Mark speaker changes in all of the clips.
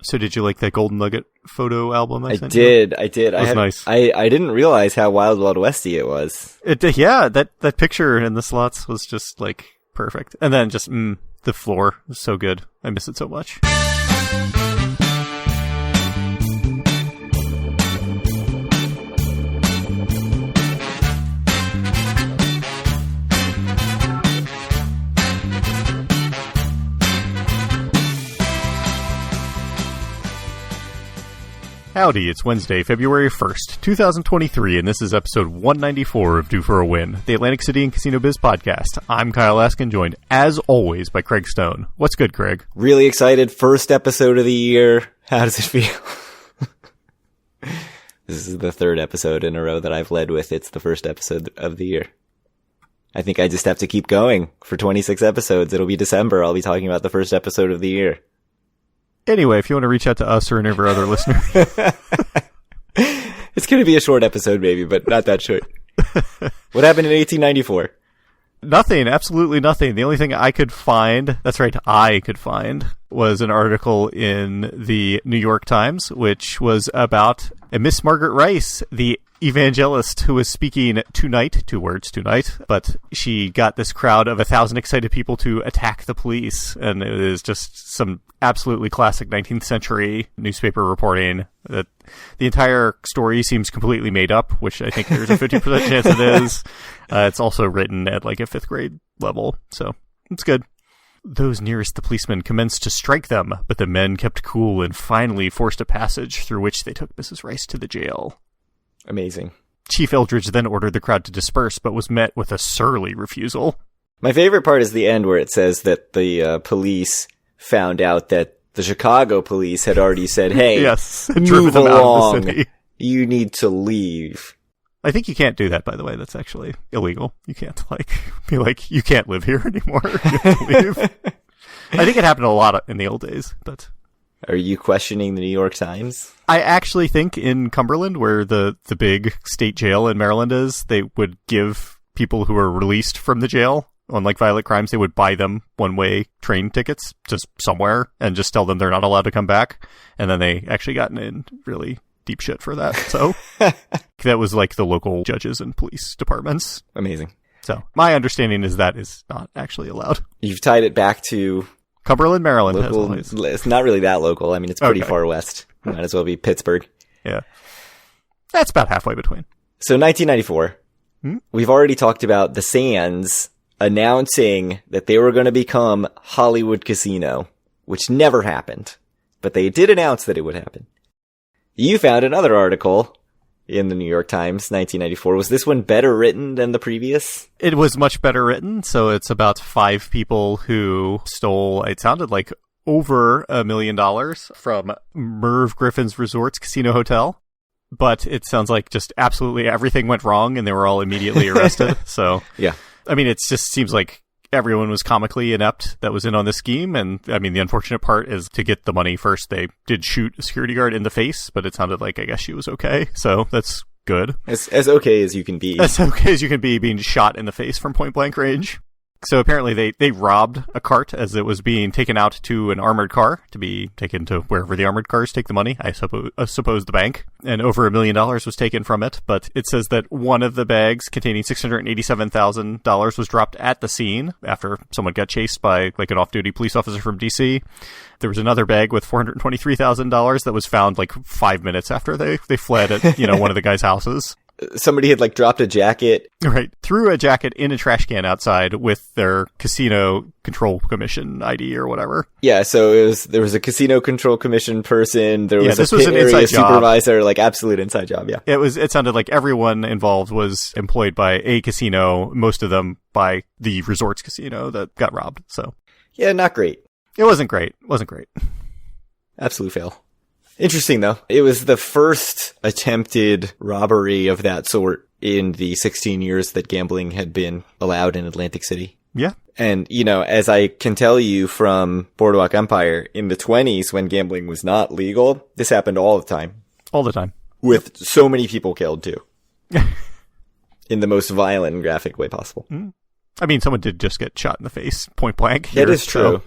Speaker 1: So did you like that Golden Nugget photo album I sent
Speaker 2: did.
Speaker 1: you?
Speaker 2: I did.
Speaker 1: It was nice.
Speaker 2: I didn't realize how Wild Wild Westy it was.
Speaker 1: Yeah, that picture in the slots was just like perfect. And then just the floor was so good. I miss it so much. Howdy, it's Wednesday, February 1st, 2023, and this is episode 194 of Due for a Win, the Atlantic City and Casino Biz podcast. I'm Kyle Askin, joined, as always, by Craig Stone. What's good, Craig?
Speaker 2: Really excited. First episode of the year. How does it feel? This is the third episode in a row that I've led with. It's the first episode of the year. I think I just have to keep going for 26 episodes. It'll be December. I'll be talking about the first episode of the year.
Speaker 1: Anyway, if you want to reach out to us or any of our other listeners.
Speaker 2: It's going to be a short episode, maybe, but not that short. What happened in 1894?
Speaker 1: Nothing, absolutely nothing. The only thing I could find, that's right, I could find, was an article in the New York Times, which was about a Miss Margaret Rice, the evangelist who was speaking tonight, 2 words, tonight, but she got this crowd of 1,000 excited people to attack the police, and it is just some absolutely classic 19th century newspaper reporting. That the entire story seems completely made up, which I think there's a 50% chance it is. It's also written at like a 5th grade level, so it's good. Those nearest the policemen commenced to strike them, but the men kept cool and finally forced a passage through which they took Mrs. Rice to the jail.
Speaker 2: Amazing.
Speaker 1: Chief Eldridge then ordered the crowd to disperse, but was met with a surly refusal.
Speaker 2: My favorite part is the end where it says that the police found out that the Chicago police had already said, hey,
Speaker 1: yes,
Speaker 2: move along, you need to leave.
Speaker 1: I think you can't do that, by the way. That's actually illegal. You can't, be like, you can't live here anymore. You have to leave. I think it happened a lot in the old days, but...
Speaker 2: Are you questioning the New York Times?
Speaker 1: I actually think in Cumberland, where the big state jail in Maryland is, they would give people who are released from the jail on like violent crimes, they would buy them one-way train tickets to somewhere and just tell them they're not allowed to come back. And then they actually got in really deep shit for that. So that was like the local judges and police departments.
Speaker 2: Amazing.
Speaker 1: So my understanding is that is not actually allowed.
Speaker 2: You've tied it back to...
Speaker 1: Cumberland, Maryland.
Speaker 2: Local, it's not really that local. I mean, it's pretty far west. Might as well be Pittsburgh.
Speaker 1: Yeah. That's about halfway between.
Speaker 2: So 1994, We've already talked about the Sands announcing that they were going to become Hollywood Casino, which never happened. But they did announce that it would happen. You found another article in the New York Times, 1994. Was this one better written than the previous?
Speaker 1: It was much better written. So it's about 5 people who stole, it sounded like, over $1 million from Merv Griffin's Resorts Casino Hotel. But it sounds like just absolutely everything went wrong and they were all immediately arrested. So,
Speaker 2: yeah.
Speaker 1: I mean, it just seems like everyone was comically inept that was in on the scheme. And I mean, the unfortunate part is to get the money first, they did shoot a security guard in the face, but it sounded like, I guess she was okay. So that's good.
Speaker 2: As okay as you can be.
Speaker 1: As okay as you can be being shot in the face from point blank range. So apparently they robbed a cart as it was being taken out to an armored car to be taken to wherever the armored cars take the money. I suppose the bank. And over $1 million was taken from it. But it says that one of the bags containing $687,000 was dropped at the scene after someone got chased by like an off-duty police officer from DC. There was another bag with $423,000 that was found like 5 minutes after they fled at, one of the guy's houses.
Speaker 2: Somebody had dropped a jacket.
Speaker 1: Right. Threw a jacket in a trash can outside with their Casino Control Commission ID or whatever.
Speaker 2: Yeah, so there was a Casino Control Commission person, there was a pit
Speaker 1: an
Speaker 2: area
Speaker 1: inside
Speaker 2: supervisor, absolute inside job, yeah.
Speaker 1: It sounded like everyone involved was employed by a casino, most of them by the Resorts Casino that got robbed, so.
Speaker 2: Yeah, not great.
Speaker 1: It wasn't great.
Speaker 2: Absolute fail. Interesting, though. It was the first attempted robbery of that sort in the 16 years that gambling had been allowed in Atlantic City.
Speaker 1: Yeah.
Speaker 2: And, as I can tell you from Boardwalk Empire, in the 20s when gambling was not legal, this happened all the time.
Speaker 1: All the time.
Speaker 2: With so many people killed, too. In the most violent and graphic way possible.
Speaker 1: I mean, someone did just get shot in the face, point blank.
Speaker 2: That is true.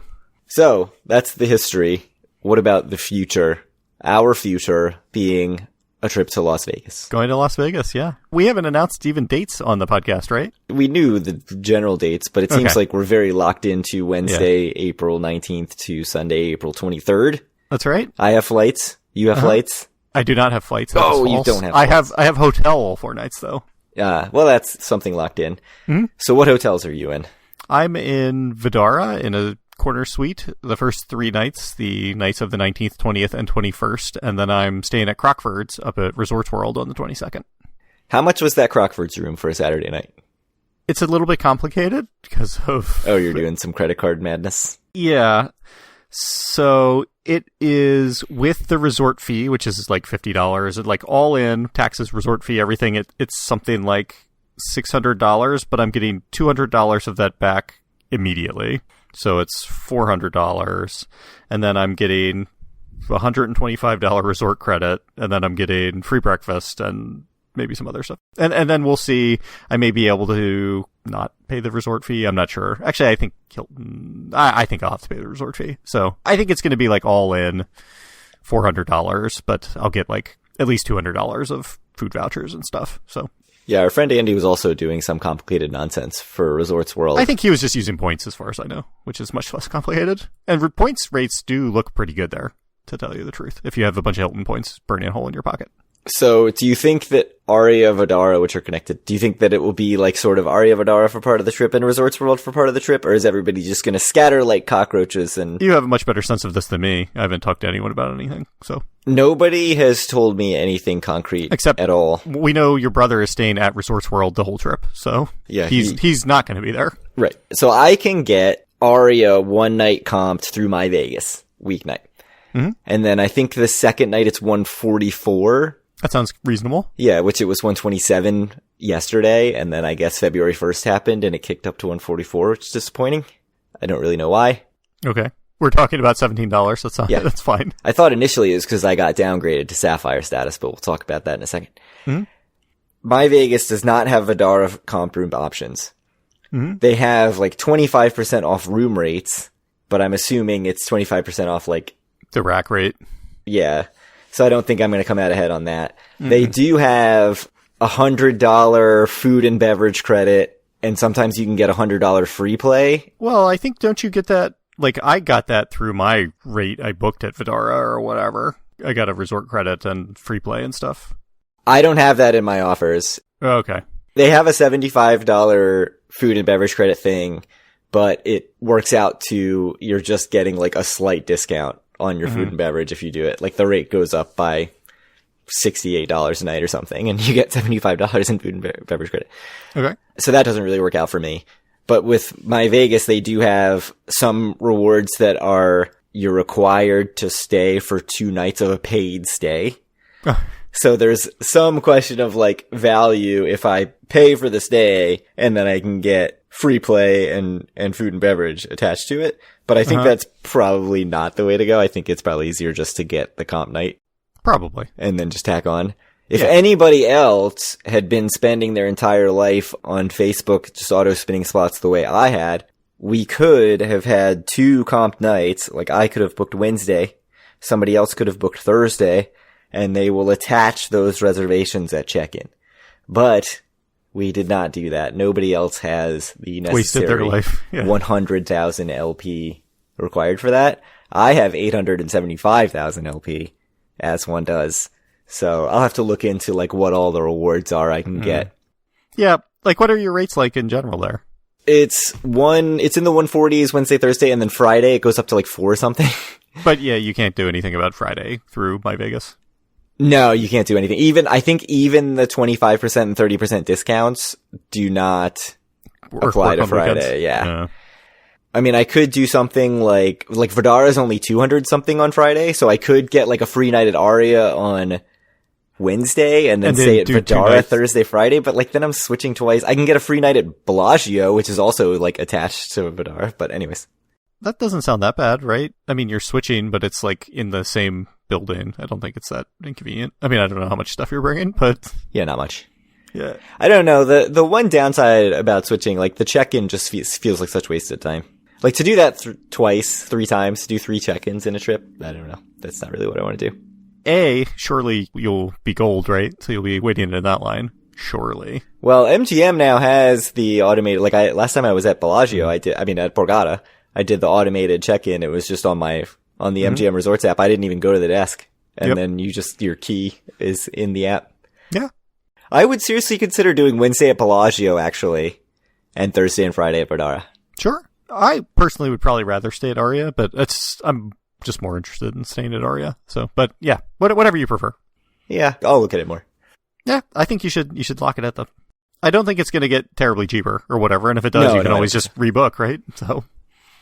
Speaker 2: So, that's the history. what about the future? Our future being a trip to Las Vegas.
Speaker 1: Going to Las Vegas, yeah. We haven't announced even dates on the podcast, right?
Speaker 2: We knew the general dates, but it seems like we're very locked into Wednesday, April 19th to Sunday, April 23rd.
Speaker 1: That's right.
Speaker 2: I have flights. You have flights?
Speaker 1: I do not have flights.
Speaker 2: You don't have flights.
Speaker 1: I have hotel all 4 nights, though.
Speaker 2: Well, that's something locked in.
Speaker 1: Mm-hmm.
Speaker 2: So what hotels are you in?
Speaker 1: I'm in Vidara in a corner suite the first 3 nights, the nights of the 19th, 20th, and 21st, and then I'm staying at Crockford's up at Resorts World on the 22nd.
Speaker 2: How much was that Crockford's room for a Saturday night?
Speaker 1: It's a little bit complicated because of...
Speaker 2: Oh, you're doing some credit card madness?
Speaker 1: Yeah. So it is with the resort fee, which is like $50, like all in, taxes, resort fee, everything. It's something like $600, but I'm getting $200 of that back immediately. So it's $400. And then I'm getting $125 resort credit. And then I'm getting free breakfast and maybe some other stuff. And then we'll see. I may be able to not pay the resort fee. I'm not sure. Actually, I think I think I'll have to pay the resort fee. So I think it's going to be like all in $400, but I'll get like at least $200 of food vouchers and stuff. So
Speaker 2: yeah, our friend Andy was also doing some complicated nonsense for Resorts World.
Speaker 1: I think he was just using points as far as I know, which is much less complicated. And points rates do look pretty good there, to tell you the truth, if you have a bunch of Hilton points burning a hole in your pocket.
Speaker 2: So do you think that Aria Vidara, which are connected, do you think that it will be like sort of Aria Vidara for part of the trip and Resorts World for part of the trip? Or is everybody just going to scatter like cockroaches? And
Speaker 1: you have a much better sense of this than me. I haven't talked to anyone about anything. So
Speaker 2: nobody has told me anything concrete
Speaker 1: except
Speaker 2: at all.
Speaker 1: We know your brother is staying at Resorts World the whole trip. So yeah, he's not going to be there.
Speaker 2: Right. So I can get Aria one night comped through My Vegas weeknight. Mm-hmm. And then I think the second night it's 144.
Speaker 1: That sounds reasonable.
Speaker 2: Yeah, which it was 127 yesterday, and then I guess February 1st happened, and it kicked up to 144, which is disappointing. I don't really know why.
Speaker 1: Okay. We're talking about $17. That's fine.
Speaker 2: I thought initially it was because I got downgraded to Sapphire status, but we'll talk about that in a second. Mm-hmm. My Vegas does not have Vidara comp room options. Mm-hmm. They have like 25% off room rates, but I'm assuming it's 25% off like
Speaker 1: the rack rate.
Speaker 2: Yeah. So I don't think I'm going to come out ahead on that. Mm-hmm. They do have $100 food and beverage credit, and sometimes you can get $100 free play.
Speaker 1: Well, I think, don't you get that? Like, I got that through my rate I booked at Vidara or whatever. I got a resort credit and free play and stuff.
Speaker 2: I don't have that in my offers.
Speaker 1: Oh, okay.
Speaker 2: They have a $75 food and beverage credit thing, but it works out to you're just getting like a slight discount on your food and beverage if you do it. Like the rate goes up by $68 a night or something, and you get $75 in food and beverage credit.
Speaker 1: Okay.
Speaker 2: So that doesn't really work out for me. But with My Vegas, they do have some rewards that are you're required to stay for 2 nights of a paid stay. So there's some question of like value if I pay for the stay and then I can get free play and food and beverage attached to it. But I think that's probably not the way to go. I think it's probably easier just to get the comp night.
Speaker 1: Probably.
Speaker 2: And then just tack on. If anybody else had been spending their entire life on Facebook just auto-spinning slots the way I had, we could have had 2 comp nights. Like I could have booked Wednesday. Somebody else could have booked Thursday. And they will attach those reservations at check-in. But we did not do that. Nobody else has the necessary 100,000 LP required for that. I have 875,000 LP, as one does. So I'll have to look into like what all the rewards are I can get.
Speaker 1: Yeah, like what are your rates like in general there?
Speaker 2: It's in the 140s Wednesday, Thursday, and then Friday it goes up to like 4 something.
Speaker 1: But yeah, you can't do anything about Friday through My Vegas.
Speaker 2: No, you can't do anything. I think even the 25% and 30% discounts do not apply to Friday. Yeah. I mean, I could do something like Vidara is only 200 something on Friday, so I could get like a free night at Aria on Wednesday and then stay at Vidara Thursday, Friday, but like then I'm switching twice. I can get a free night at Bellagio, which is also like attached to Vidara, but anyways.
Speaker 1: That doesn't sound that bad, right? I mean, you're switching, but it's like in the same building. I don't think it's that inconvenient. I mean, I don't know how much stuff you're bringing, but
Speaker 2: yeah, not much.
Speaker 1: Yeah.
Speaker 2: I don't know. The one downside about switching, like the check-in just feels like such wasted time. Like, to do that twice, 3 times, to do 3 check-ins in a trip, I don't know. That's not really what I want to do.
Speaker 1: Surely you'll be gold, right? So you'll be waiting in that line. Surely.
Speaker 2: Well, MGM now has the automated, like, last time I was at Bellagio, at Borgata, I did the automated check-in. It was just on the MGM Resorts app. I didn't even go to the desk. And then your key is in the app.
Speaker 1: Yeah. I
Speaker 2: would seriously consider doing Wednesday at Bellagio, actually, and Thursday and Friday at Borgata.
Speaker 1: Sure. I personally would probably rather stay at Aria, but I'm just more interested in staying at Aria. So, but yeah, whatever you prefer.
Speaker 2: Yeah, I'll look at it more.
Speaker 1: Yeah, I think you should lock it at I don't think it's going to get terribly cheaper or whatever, and if it does, you can always just rebook, right? So.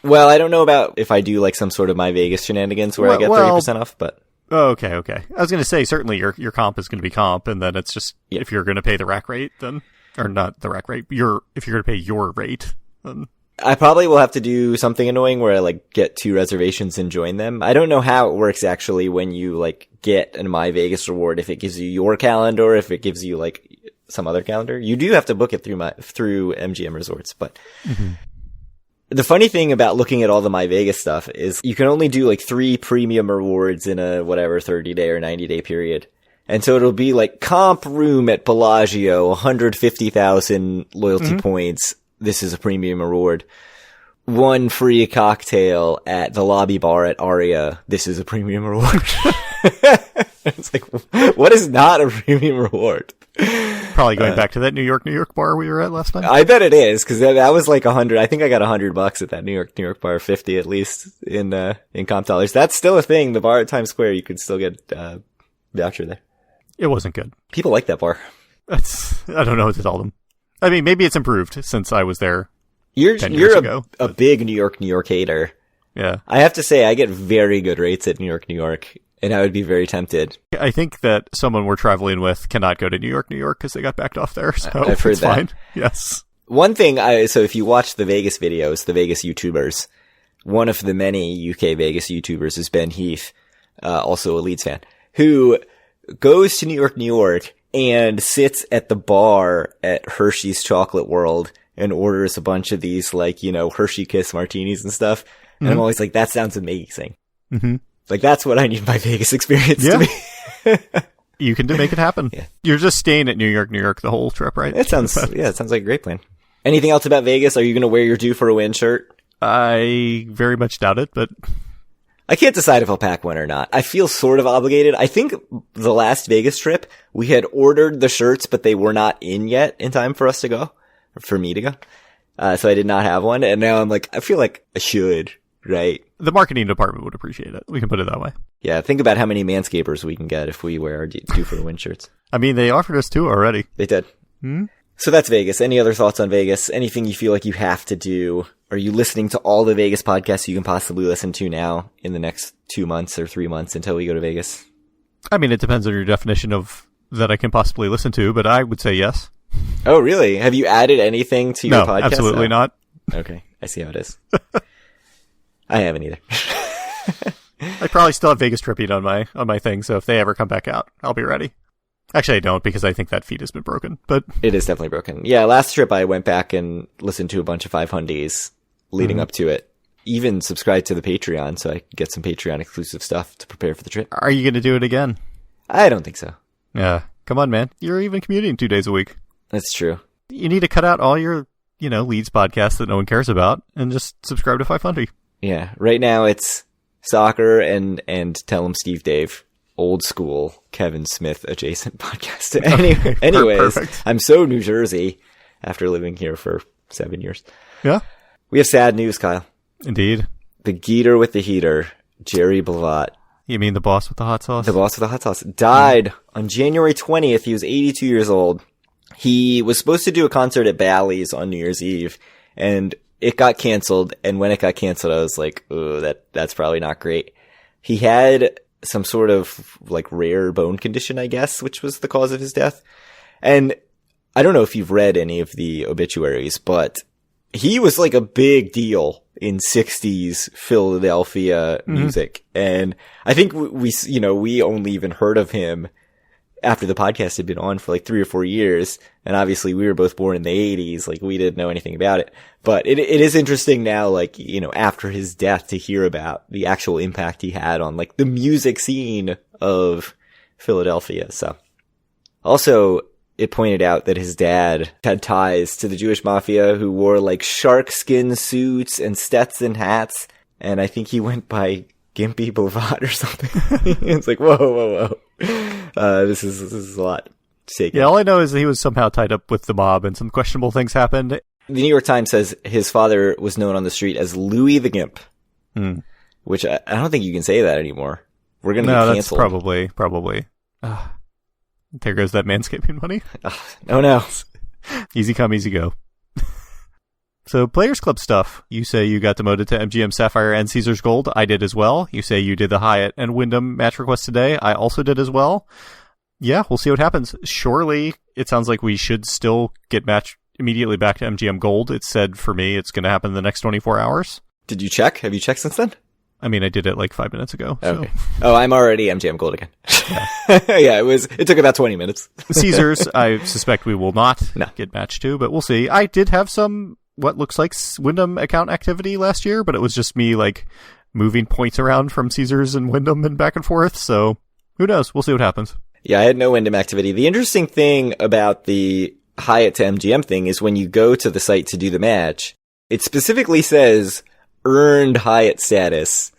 Speaker 2: Well, I don't know about if I do like some sort of My Vegas shenanigans where I get 30% off, but.
Speaker 1: Okay. I was going to say, certainly your comp is going to be comp, and then it's just, if you're going to pay the rack rate, then, or not the rack rate, if you're going to pay your rate, then.
Speaker 2: I probably will have to do something annoying where I like get 2 reservations and join them. I don't know how it works actually when you like get a My Vegas reward, if it gives you your calendar, or if it gives you like some other calendar. You do have to book it through MGM Resorts, but the funny thing about looking at all the My Vegas stuff is you can only do like 3 premium rewards in a 30-day or 90-day period. And so it'll be like comp room at Bellagio, 150,000 loyalty points. This is a premium reward. 1 free cocktail at the lobby bar at Aria. This is a premium reward. It's like, what is not a premium reward?
Speaker 1: Probably going back to that New York bar we were at last time.
Speaker 2: I bet it is, because that was like 100. I think I got $100 at that New York bar, 50 at least in comp dollars. That's still a thing. The bar at Times Square, you could still get voucher there.
Speaker 1: It wasn't good.
Speaker 2: People like that bar.
Speaker 1: I don't know what to tell them. I mean, maybe it's improved since I was there.
Speaker 2: You're
Speaker 1: 10 years ago,
Speaker 2: a big New York hater.
Speaker 1: Yeah.
Speaker 2: I have to say, I get very good rates at New York, and I would be very tempted.
Speaker 1: I think that someone we're traveling with cannot go to New York because they got backed off there. So
Speaker 2: I've heard that.
Speaker 1: Fine. Yes.
Speaker 2: One thing, so if you watch the Vegas videos, the Vegas YouTubers, one of the many UK Vegas YouTubers is Ben Heath, also a Leeds fan, who goes to New York, and sits at the bar at Hershey's Chocolate World and orders a bunch of these, like, Hershey Kiss martinis and stuff. And I'm always like, that sounds amazing. Mm-hmm. Like, that's what I need my Vegas experience to be.
Speaker 1: You can make it happen. Yeah. You're just staying at New York the whole trip, right?
Speaker 2: It sounds like a great plan. Anything else about Vegas? Are you going to wear your Due for a Win shirt?
Speaker 1: I very much doubt it, but
Speaker 2: I can't decide if I'll pack one or not. I feel sort of obligated. I think the last Vegas trip, we had ordered the shirts, but they were not in yet in time for us to go, or for me to go. So I did not have one. And now I'm like, I feel like I should, right?
Speaker 1: The marketing department would appreciate it. We can put it that way.
Speaker 2: Yeah, think about how many manscapers we can get if we wear our Due for a Win shirts.
Speaker 1: I mean, they offered us 2 already.
Speaker 2: They did. So that's Vegas. Any other thoughts on Vegas? Anything you feel like you have to do? Are you listening to all the Vegas podcasts you can possibly listen to now in the next 2 months or 3 months until we go to Vegas?
Speaker 1: I mean, it depends on your definition of that I can possibly listen to, but I would say yes.
Speaker 2: Oh, really? Have you added anything to your podcast?
Speaker 1: Absolutely not.
Speaker 2: Okay. I see how it is. I haven't either.
Speaker 1: I probably still have Vegas Tripping on my thing, so if they ever come back out, I'll be ready. Actually, I don't, because I think that feed has been broken, but
Speaker 2: it is definitely broken. Yeah, last trip I went back and listened to a bunch of 500s leading up to it. Even subscribed to the Patreon so I could get some Patreon exclusive stuff to prepare for the trip.
Speaker 1: Are you going to do it again?
Speaker 2: I don't think so.
Speaker 1: Yeah. Come on, man. You're even commuting 2 days a week.
Speaker 2: That's true.
Speaker 1: You need to cut out all your, Leeds podcasts that no one cares about and just subscribe to 500.
Speaker 2: Yeah. Right now it's soccer and Tell 'em Steve Dave. Old school Kevin Smith adjacent podcast. Anyways, perfect. I'm so New Jersey after living here for 7 years.
Speaker 1: Yeah.
Speaker 2: We have sad news, Kyle.
Speaker 1: Indeed.
Speaker 2: The Geeter with the heater, Jerry Blavat.
Speaker 1: You mean the boss with the hot sauce?
Speaker 2: The boss with the hot sauce died on January 20th. He was 82 years old. He was supposed to do a concert at Bally's on New Year's Eve, and it got canceled. And when it got canceled, I was like, oh, that's probably not great. He had some sort of like rare bone condition, I guess, which was the cause of his death. And I don't know if you've read any of the obituaries, but he was like a big deal in 60s Philadelphia music. And I think we only even heard of him after the podcast had been on for like 3 or 4 years. And obviously we were both born in the 80s. Like we didn't know anything about it, but it is interesting now, like, you know, after his death to hear about the actual impact he had on like the music scene of Philadelphia. So also it pointed out that his dad had ties to the Jewish mafia who wore like shark skin suits and Stetson hats. And I think he went by Gimpy Boulevard or something. It's like, whoa. This is a lot to take.
Speaker 1: Yeah, all I know is that he was somehow tied up with the mob and some questionable things happened.
Speaker 2: The New York Times says his father was known on the street as Louis the Gimp, which I don't think you can say that anymore. We're going to get canceled.
Speaker 1: No, that's probably. There goes that manscaping money.
Speaker 2: No.
Speaker 1: Easy come, easy go. So, Players Club stuff. You say you got demoted to MGM Sapphire and Caesars Gold. I did as well. You say you did the Hyatt and Wyndham match request today. I also did as well. Yeah, we'll see what happens. Surely, it sounds like we should still get matched immediately back to MGM Gold. It said for me it's going to happen in the next 24 hours.
Speaker 2: Did you check? Have you checked since then?
Speaker 1: I mean, I did it like 5 minutes ago.
Speaker 2: Okay.
Speaker 1: So.
Speaker 2: Oh, I'm already MGM Gold again. Yeah, it took about 20 minutes.
Speaker 1: Caesars, I suspect we will not get matched to, but we'll see. I did have some what looks like Wyndham account activity last year, but it was just me like moving points around from Caesars and Wyndham and back and forth. So who knows? We'll see what happens.
Speaker 2: Yeah, I had no Wyndham activity. The interesting thing about the Hyatt to MGM thing is when you go to the site to do the match, it specifically says earned Hyatt status.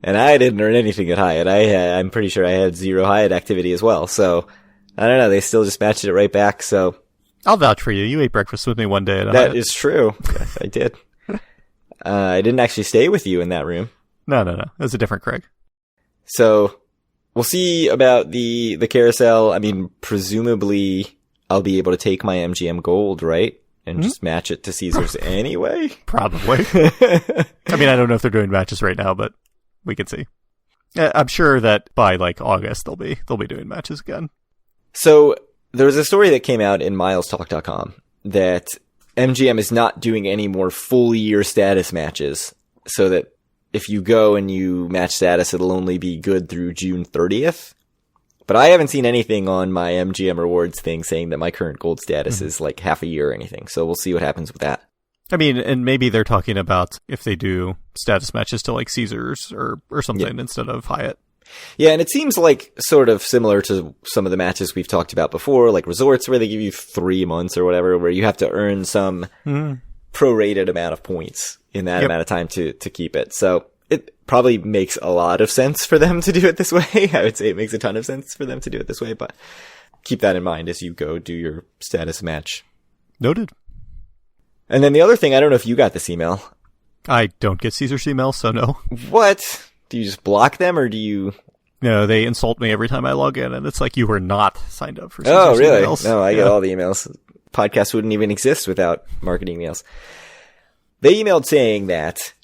Speaker 2: And I didn't earn anything at Hyatt. I'm pretty sure I had 0 Hyatt activity as well. So I don't know. They still just matched it right back. So
Speaker 1: I'll vouch for you. You ate breakfast with me one day at a
Speaker 2: That
Speaker 1: Hyatt.
Speaker 2: is true. Yes, I did. I didn't actually stay with you in that room.
Speaker 1: No. It was a different Craig.
Speaker 2: So we'll see about the carousel. I mean, presumably I'll be able to take my MGM Gold, right? And just match it to Caesars anyway?
Speaker 1: Probably. I mean, I don't know if they're doing matches right now, but we can see. I'm sure that by like August they'll be doing matches again.
Speaker 2: So there was a story that came out in milestalk.com that MGM is not doing any more full year status matches, so that if you go and you match status, it'll only be good through June 30th. But I haven't seen anything on my MGM rewards thing saying that my current gold status is like half a year or anything. So we'll see what happens with that.
Speaker 1: I mean, and maybe they're talking about if they do status matches to like Caesars or something instead of Hyatt.
Speaker 2: Yeah, and it seems like sort of similar to some of the matches we've talked about before, like resorts where they give you 3 months or whatever, where you have to earn some prorated amount of points in that amount of time to keep it. So it probably makes a lot of sense for them to do it this way. I would say it makes a ton of sense for them to do it this way, but keep that in mind as you go do your status match.
Speaker 1: Noted.
Speaker 2: And then the other thing, I don't know if you got this email.
Speaker 1: I don't get Caesar's emails, so no.
Speaker 2: What? Do you just block them, or do you...
Speaker 1: No, they insult me every time I log in, and it's like you were not signed up for Caesar's
Speaker 2: really?
Speaker 1: emails.
Speaker 2: No, I get all the emails. Podcasts wouldn't even exist without marketing emails. They emailed saying that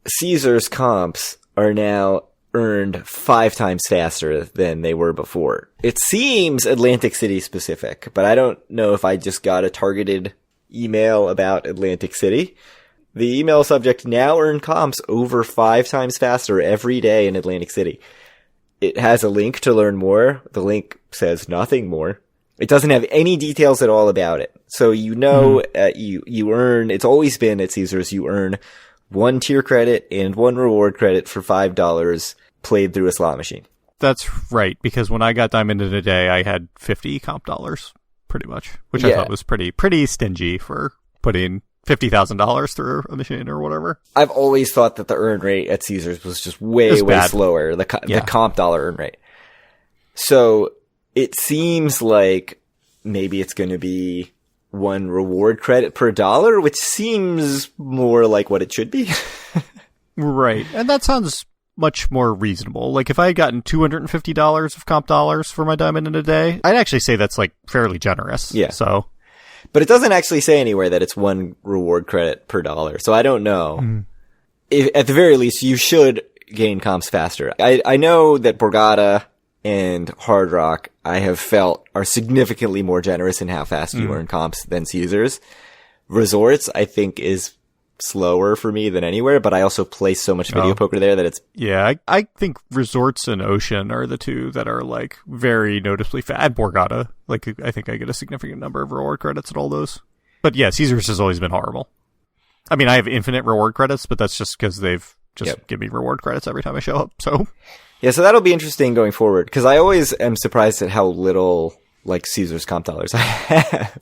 Speaker 2: Caesar's comps are now earned 5 times faster than they were before. It seems Atlantic City specific, but I don't know if I just got a targeted email about Atlantic City. The email subject: now earn comps over 5 times faster every day in Atlantic City. It has a link to learn more. The link says nothing more. It doesn't have any details at all about it. So you earn, it's always been at Caesars, you earn 1 tier credit and 1 reward credit for $5 played through a slot machine.
Speaker 1: That's right, because when I got Diamond in a Day, I had 50 comp dollars, pretty much, which I thought was pretty stingy for putting $50,000 through a machine or whatever.
Speaker 2: I've always thought that the earn rate at Caesars was just way slower, the comp dollar earn rate. So it seems like maybe it's going to be 1 reward credit per dollar, which seems more like what it should be.
Speaker 1: Right. And that sounds much more reasonable. Like if I had gotten $250 of comp dollars for my Diamond in a Day, I'd actually say that's like fairly generous.
Speaker 2: Yeah.
Speaker 1: So,
Speaker 2: but it doesn't actually say anywhere that it's 1 reward credit per dollar. So I don't know. If, at the very least, you should gain comps faster. I know that Borgata and Hard Rock, I have felt, are significantly more generous in how fast you earn comps than Caesars. Resorts, I think, is slower for me than anywhere, but I also play so much video poker there that it's...
Speaker 1: Yeah, I think Resorts and Ocean are the two that are, like, very noticeably fast. And Borgata. Like, I think I get a significant number of reward credits at all those. But yeah, Caesars has always been horrible. I mean, I have infinite reward credits, but that's just because they've just give me reward credits every time I show up, so...
Speaker 2: Yeah, so that'll be interesting going forward, because I always am surprised at how little, like, Caesars comp dollars I have,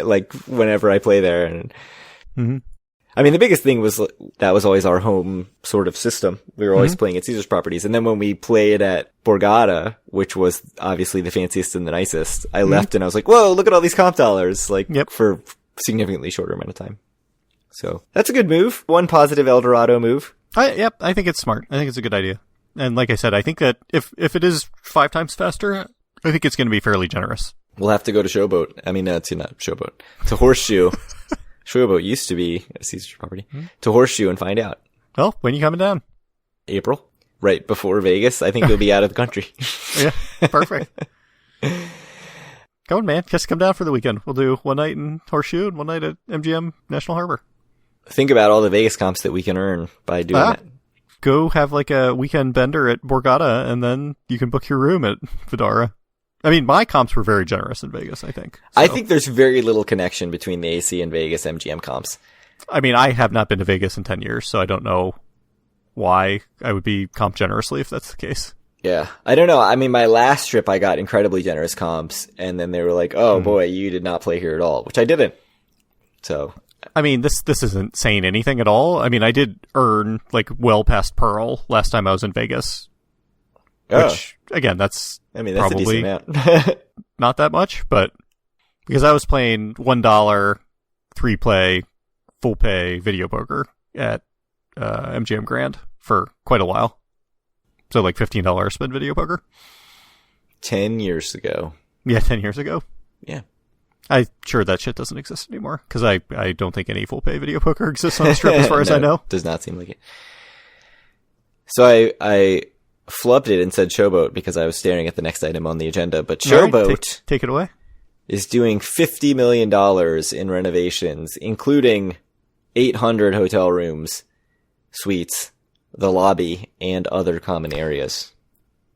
Speaker 2: like, whenever I play there. And I mean, the biggest thing was that was always our home sort of system. We were always playing at Caesars properties. And then when we played at Borgata, which was obviously the fanciest and the nicest, I left and I was like, whoa, look at all these comp dollars, like, for significantly shorter amount of time. So that's a good move. One positive El Dorado move.
Speaker 1: I think it's smart. I think it's a good idea. And like I said, I think that if it is 5 times faster, I think it's going to be fairly generous.
Speaker 2: We'll have to go to Showboat. I mean, to not Showboat. To Horseshoe. Showboat used to be a Caesars property. To Horseshoe and find out.
Speaker 1: Well, when are you coming down?
Speaker 2: April. Right before Vegas. I think you'll be out of the country.
Speaker 1: Yeah, perfect. Come on, man. Just come down for the weekend. We'll do one night in Horseshoe and one night at MGM National Harbor.
Speaker 2: Think about all the Vegas comps that we can earn by doing that.
Speaker 1: Go have like a weekend bender at Borgata, and then you can book your room at Vidara. I mean, my comps were very generous in Vegas, I think. So.
Speaker 2: I think there's very little connection between the AC and Vegas MGM comps.
Speaker 1: I mean, I have not been to Vegas in 10 years, so I don't know why I would be comp generously if that's the case.
Speaker 2: Yeah. I don't know. I mean, my last trip, I got incredibly generous comps, and then they were like, oh boy, you did not play here at all, which I didn't. So...
Speaker 1: I mean, this isn't saying anything at all. I mean, I did earn, like, well past Pearl last time I was in Vegas. Which, again, that's probably
Speaker 2: a decent amount.
Speaker 1: not that much, but because I was playing $1 3-play full pay video poker at MGM Grand for quite a while. So, like, $15 spin video poker.
Speaker 2: 10 years ago.
Speaker 1: Yeah, 10 years ago.
Speaker 2: Yeah.
Speaker 1: I'm sure that shit doesn't exist anymore, because I don't think any full-pay video poker exists on the Strip as far as I know.
Speaker 2: Does not seem like it. So I flubbed it and said Showboat because I was staring at the next item on the agenda, but Showboat
Speaker 1: right, take it away.
Speaker 2: Is doing $50 million in renovations, including 800 hotel rooms, suites, the lobby, and other common areas.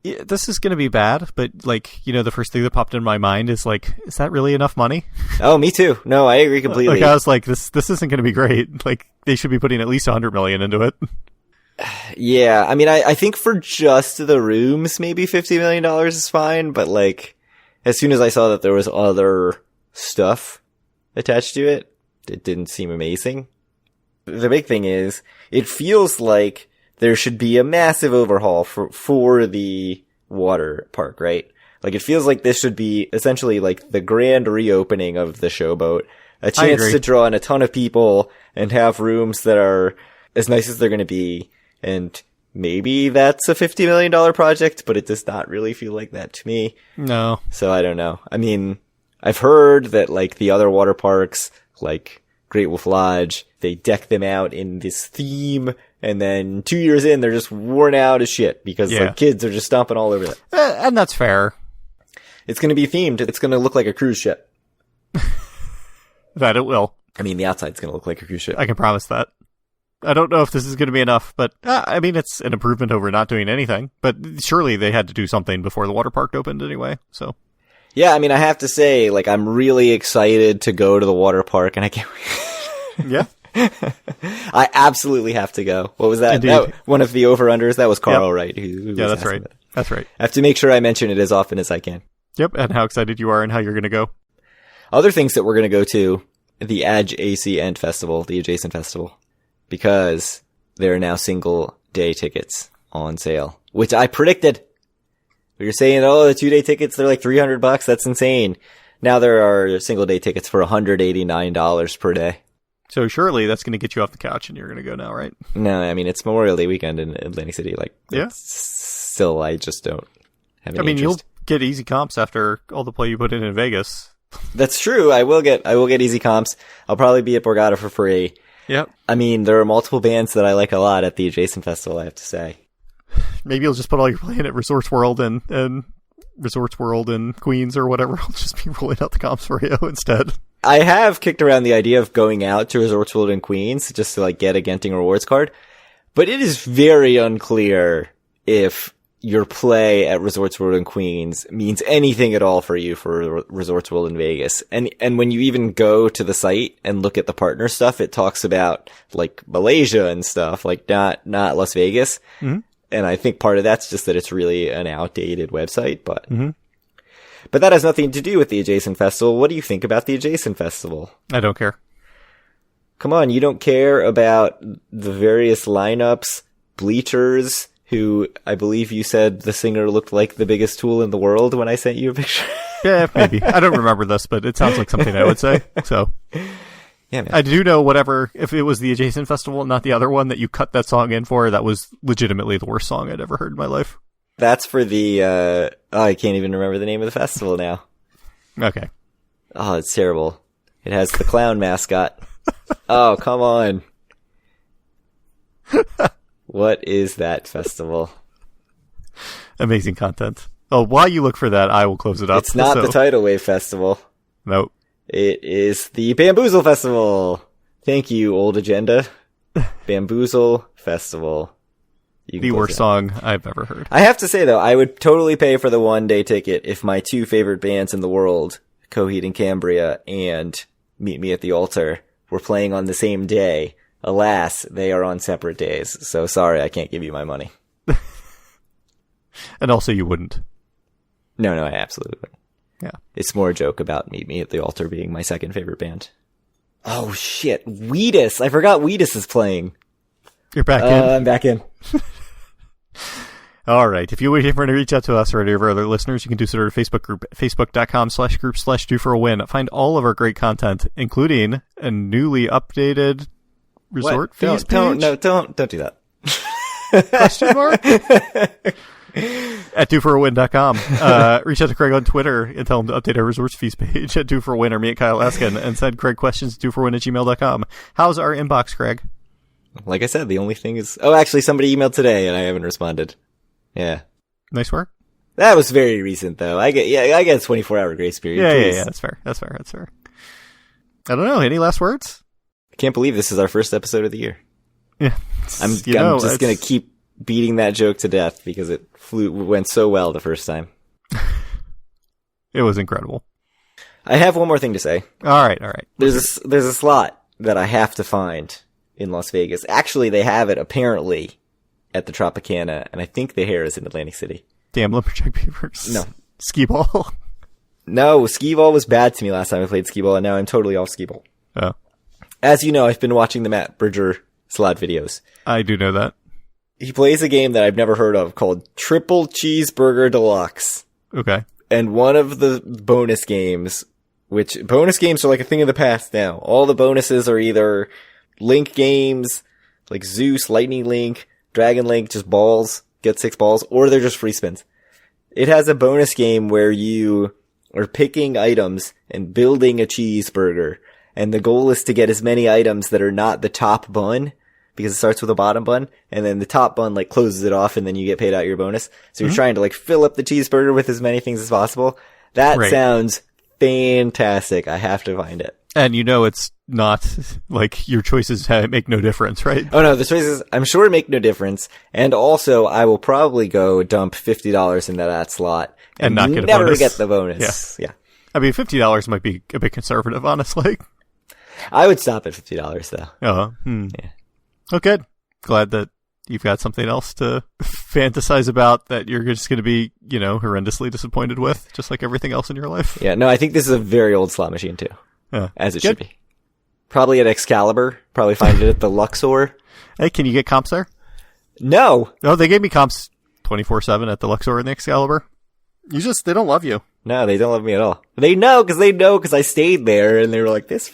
Speaker 1: Yeah, this is going to be bad, but, like, you know, the first thing that popped in my mind is, like, is that really enough money?
Speaker 2: Oh, me too. No, I agree completely.
Speaker 1: Like, I was like, this isn't going to be great. Like, they should be putting at least $100 million into it.
Speaker 2: Yeah, I mean, I think for just the rooms, maybe $50 million is fine, but, like, as soon as I saw that there was other stuff attached to it, it didn't seem amazing. The big thing is, it feels like there should be a massive overhaul for the water park, right? Like, it feels like this should be essentially like the grand reopening of the Showboat. A chance to draw in a ton of people and have rooms that are as nice as they're going to be. And maybe that's a $50 million project, but it does not really feel like that to me.
Speaker 1: No.
Speaker 2: So I don't know. I mean, I've heard that, like, the other water parks, like Great Wolf Lodge, they deck them out in this theme, and then 2 years in, they're just worn out as shit because like kids are just stomping all over it.
Speaker 1: And that's fair.
Speaker 2: It's going to be themed. It's going to look like a cruise ship.
Speaker 1: That it will.
Speaker 2: I mean, the outside's going to look like a cruise ship.
Speaker 1: I can promise that. I don't know if this is going to be enough, but I mean, it's an improvement over not doing anything. But surely they had to do something before the water park opened anyway. So. Yeah,
Speaker 2: I mean, I have to say, like, I'm really excited to go to the water park, and I can't wait.
Speaker 1: Yeah.
Speaker 2: I absolutely have to go. What was that? One of the over-unders? That was Carl, right? Who
Speaker 1: yeah, that's right. That's right.
Speaker 2: I have to make sure I mention it as often as I can.
Speaker 1: Yep, and how excited you are and how you're going to go.
Speaker 2: Other things that we're going to go to, the ACN Festival, the adjacent festival, because there are now single-day tickets on sale, which I predicted. We were saying, oh, the 2-day tickets, they're like $300. That's insane. Now there are single-day tickets for $189 per day.
Speaker 1: So surely that's going to get you off the couch and you're going to go now, right?
Speaker 2: No, I mean, it's Memorial Day weekend in Atlantic City. Like, still, I just don't have any interest.
Speaker 1: You'll get easy comps after all the play you put in Vegas.
Speaker 2: That's true. I will get easy comps. I'll probably be at Borgata for free.
Speaker 1: Yep.
Speaker 2: I mean, there are multiple bands that I like a lot at the adjacent festival, I have to say.
Speaker 1: Maybe you'll just put all your playing at Resorts World and Resorts World in Queens or whatever. I'll just be rolling out the comps for you instead.
Speaker 2: I have kicked around the idea of going out to Resorts World in Queens just to like get a Genting rewards card, but it is very unclear if your play at Resorts World in Queens means anything at all for you for Resorts World in Vegas. And when you even go to the site and look at the partner stuff, it talks about like Malaysia and stuff, like not Las Vegas. Mm-hmm. And I think part of that's just that it's really an outdated website, but but that has nothing to do with the Adjacent Festival. What do you think about the Adjacent Festival?
Speaker 1: I don't care.
Speaker 2: Come on, you don't care about the various lineups, bleachers, who I believe you said the singer looked like the biggest Tool in the world when I sent you a picture?
Speaker 1: Yeah, maybe. I don't remember this, but it sounds like something I would say. So,
Speaker 2: yeah, man.
Speaker 1: I do know whatever, if it was the Adjacent Festival, not the other one that you cut that song in for, that was legitimately the worst song I'd ever heard in my life.
Speaker 2: That's for the, I can't even remember the name of the festival now.
Speaker 1: Okay.
Speaker 2: Oh, it's terrible. It has the clown mascot. Oh, come on. What is that festival?
Speaker 1: Amazing content. Oh, while you look for that, I will close it up.
Speaker 2: It's not the Tidal Wave Festival.
Speaker 1: Nope.
Speaker 2: It is the Bamboozle Festival. Thank you, Old Agenda. Bamboozle Festival.
Speaker 1: The worst song I've ever heard.
Speaker 2: I have to say, though, I would totally pay for the one-day ticket if my two favorite bands in the world, Coheed and Cambria and Meet Me at the Altar, were playing on the same day. Alas, they are on separate days. So sorry, I can't give you my money.
Speaker 1: And also you wouldn't.
Speaker 2: No, I absolutely wouldn't.
Speaker 1: Yeah.
Speaker 2: It's more a joke about Meet Me at the Altar being my second favorite band. Oh, shit. Wheatus. I forgot Wheatus is playing.
Speaker 1: You're back in.
Speaker 2: I'm back in.
Speaker 1: All right. If you would to reach out to us or any of our other listeners, you can do so at our Facebook group, facebook.com/group/due-for-a-win. Find all of our great content, including a newly updated resort fees page.
Speaker 2: Don't do that.
Speaker 1: Question mark? At DoForAWin.com. Reach out to Craig on Twitter and tell him to update our resorts fees page at DoForAWin, or me at Kyle Askin, and send Craig questions to DoForAWin@gmail.com. How's our inbox, Craig?
Speaker 2: Like I said, the only thing is... Oh, actually, somebody emailed today and I haven't responded. Yeah.
Speaker 1: Nice work.
Speaker 2: That was very recent, though. I get a 24-hour grace period.
Speaker 1: Yeah. That's fair. I don't know. Any last words?
Speaker 2: I can't believe this is our first episode of the year.
Speaker 1: Yeah.
Speaker 2: I'm just going to keep beating that joke to death because it went so well the first time.
Speaker 1: It was incredible.
Speaker 2: I have one more thing to say.
Speaker 1: All right.
Speaker 2: There's a slot that I have to find in Las Vegas. Actually, they have it apparently at the Tropicana, and I think the hair is in Atlantic City.
Speaker 1: Damn Lumberjack Beavers.
Speaker 2: No.
Speaker 1: Skee-ball.
Speaker 2: No, skee-ball was bad to me last time I played skee-ball, and now I'm totally off skee-ball.
Speaker 1: Oh.
Speaker 2: As you know, I've been watching the Matt Bridger slot videos.
Speaker 1: I do know that.
Speaker 2: He plays a game that I've never heard of called Triple Cheeseburger Deluxe.
Speaker 1: Okay.
Speaker 2: And one of the bonus games, which bonus games are like a thing of the past now. All the bonuses are either Link games, like Zeus, Lightning Link, Dragon Link, just balls, get 6 balls, or they're just free spins. It has a bonus game where you are picking items and building a cheeseburger. And the goal is to get as many items that are not the top bun, because it starts with a bottom bun, and then the top bun like closes it off, and then you get paid out your bonus. So you're trying to like fill up the cheeseburger with as many things as possible. That sounds fantastic. I have to find it.
Speaker 1: And you know it's not like your choices make no difference, right?
Speaker 2: Oh no, the choices I'm sure make no difference. And also I will probably go dump $50 into that slot
Speaker 1: and not get a
Speaker 2: never
Speaker 1: bonus.
Speaker 2: Get the bonus. Yeah.
Speaker 1: I mean, $50 might be a bit conservative, honestly.
Speaker 2: I would stop at $50 though.
Speaker 1: Oh, yeah. Oh, good. Glad that you've got something else to fantasize about that you're just going to be, horrendously disappointed with, just like everything else in your life.
Speaker 2: Yeah, no, I think this is a very old slot machine too. As it
Speaker 1: good.
Speaker 2: Should be. Probably at Excalibur. Probably find it at the Luxor.
Speaker 1: Hey, can you get comps there?
Speaker 2: No.
Speaker 1: Oh, they gave me comps 24/7 at the Luxor and the Excalibur. They don't love you.
Speaker 2: No, they don't love me at all. They know because I stayed there and they were like, this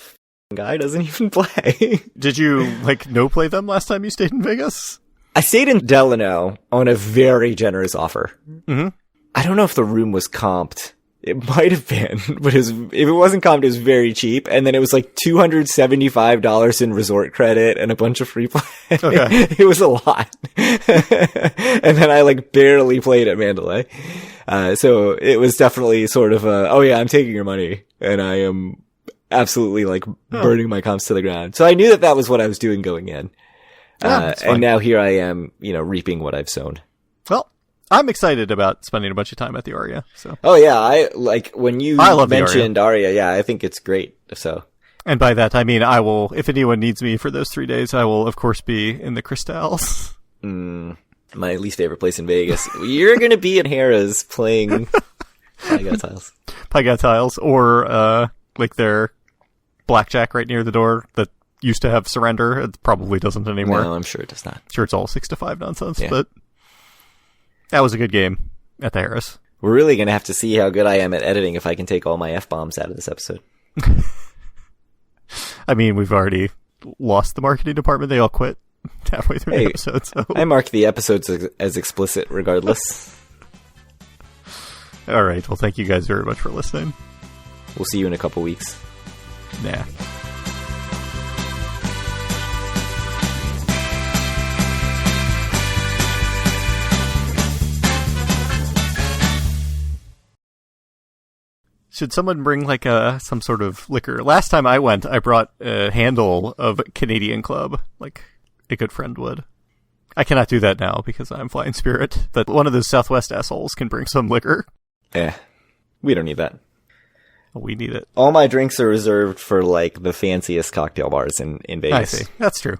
Speaker 2: guy doesn't even play.
Speaker 1: Did you, no play them last time you stayed in Vegas?
Speaker 2: I stayed in Delano on a very generous offer.
Speaker 1: Mm-hmm.
Speaker 2: I don't know if the room was comped. It might have been, but if it wasn't comped, it was very cheap. And then it was like $275 in resort credit and a bunch of free play. Okay. It was a lot. And then I like barely played at Mandalay. So it was definitely sort of oh yeah, I'm taking your money and I am absolutely like burning my comps to the ground. So I knew that was what I was doing going in. And now here I am, reaping what I've sown.
Speaker 1: Well, I'm excited about spending a bunch of time at the Aria. So.
Speaker 2: Oh yeah, I like when you mentioned Aria. Yeah, I think it's great. So.
Speaker 1: And by that I mean I will. If anyone needs me for those 3 days, I will of course be in the Crystals.
Speaker 2: My least favorite place in Vegas. You're gonna be in Harrah's playing Pygat Tiles.
Speaker 1: Pygat Tiles, or like their blackjack right near the door that used to have surrender. It probably doesn't anymore.
Speaker 2: No, I'm sure it does not.
Speaker 1: Sure, it's all 6-5 nonsense, but. That was a good game at the Harrah's.
Speaker 2: We're really going to have to see how good I am at editing if I can take all my F-bombs out of this episode.
Speaker 1: I mean, we've already lost the marketing department. They all quit halfway through the episode. So.
Speaker 2: I mark the episodes as explicit regardless.
Speaker 1: All right. Well, thank you guys very much for listening.
Speaker 2: We'll see you in a couple weeks.
Speaker 1: Nah. Should someone bring like some sort of liquor? Last time I went, I brought a handle of Canadian Club, like a good friend would. I cannot do that now because I'm flying Spirit, but one of those Southwest assholes can bring some liquor.
Speaker 2: We don't need that.
Speaker 1: We need it.
Speaker 2: All my drinks are reserved for like the fanciest cocktail bars in Vegas.
Speaker 1: I see. That's true.